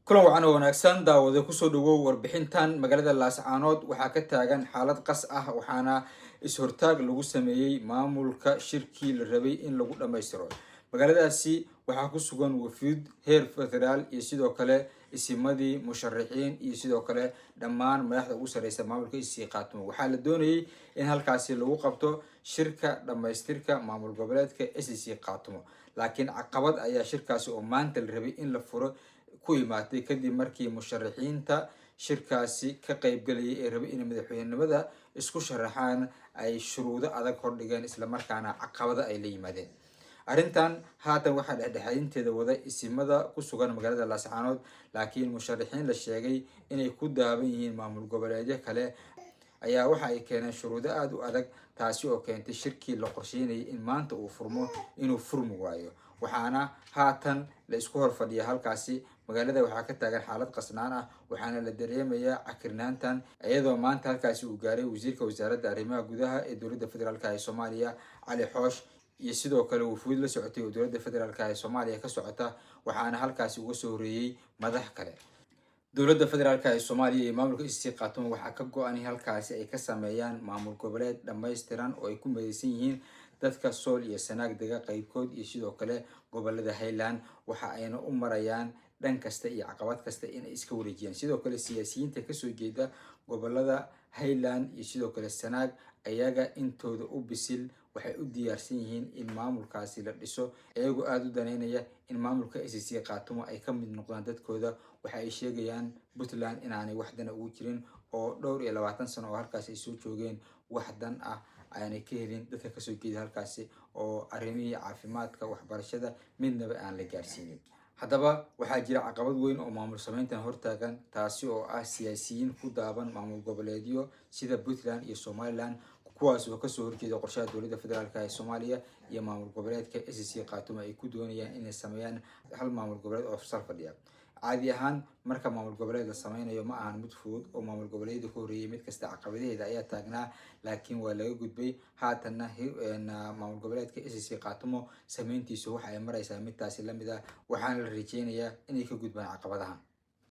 kulan wacan oo wanaagsan daawada kusoo dhawow warbixintan magaalada laascaanood waxaa ka taagan xaalad qas ah waxaana is-hortaag lagu sameeyey maamulka shirkii la rabay in lagu dhammaystiro magaaladaasi waxaa ku sugan wafuud heer federaal iyo sidoo kale isimadii musharaxiin iyo sidoo kale dhammaan madaxda ugu sareysa maamulka isii qaatumo waxaa la doonayay in halkaasi lagu qabto shirka dhammaystirka maamul goboleedka SCC qaatumo laakiin caqabad ayaa shirkaasi oo maanta la rabay in la furo ku imaatay kadib markii musharaxiinta shirkaasi ka qaybgalayay ee rabay inay madaxweynenimada isku sharaxaan ay shuruudo adag hordhigeen isla markaana caqabada ay la yimaadeen arrintan haatan waxaa dhexdhexaadinteeda wada isimada ku sugan magaalada laascaanood laakiin musharaxiin la sheegay inay ku daaban yihiin maamul goboleedyo kale ayaa waxa ay keeneen shuruudo aada u adag taasi oo keentay shirkii la qorsheynayay in maanta uu furmo inuu furmi waayo waxaana haatan la isku hor fadhiya halkaasi magaalada waxaa ka taagan xaalad qasnaan ah waxaana la dareemayaa cakirnaantan iyadoo maanta halkaasi uu gaaray wasiirka wasaaradda arrimaha gudaha ee dowladda federaalk ee soomaaliya cali xoosh iyo sidoo kale wufuud la socotay oo dowladda federaalk ee soomaaliya ka socota waxaana halkaasi uga soo horeeyey madax kale dowladda federaalk ee soomaaliya iyo maamulka SCC qaatumo waxaa ka go-an in halkaasi ay ka sameeyaan maamul goboleed dhammaystiran oo ay ku midaysan yihiin dadka sool iyo sanaag dega qaybkood iyo sidoo kale gobolada highland waxa ayna u marayaan dhan kasta iyo caqabad kasta inay iska wareejiyaan sidoo kale siyaasiyiinta kasoo jeeda gobolada highland iyo sidoo kale sanaag ayaga intooda u bisil waxay u diyaarsan yihiin in maamulkaasi la dhiso iyagoo aada u daneynaya in maamulka SCC qaatumo ay ka mid noqdaan dadkooda waxa ay sheegayaan puntland inaanay wax dana ugu jirin oo dhowr iyo 20 sano oo halkaasi ay soo joogeen wax dan ah aanay ka helin dadka kasoo jeeda halkaasi oo arrimihii caafimaadka waxbarashada midnaba aan la gaarsiinin haddaba waxaa jira caqabad weyn oo maamul sameyntan hortaagan taasi oo ah siyaasiyiin ku daaban maamul goboleedyo sida puntland iyo somaliland kuwaas oo kasoo horjeeda qorshaha dowladda federaalk ee soomaaliya iyo maamul goboleedka SCC qaatumo ay ku doonayaan inay sameeyaan hal maamul goboleed oo sal fadhiya caadi ahaan marka maamul goboleed la sameynayo ma ahan mid fudud oo maamul goboleedyada ka horreeyay mid kasta caqabadaheeda ayaa taagnaa laakiin waa laga gudbay haatanna maamul goboleedka SCC qaatumo sameyntiisu waxa ay maraysaa midtaasi lamid ah waxaana la rajeynayaa inay ka gudbaan caqabadahan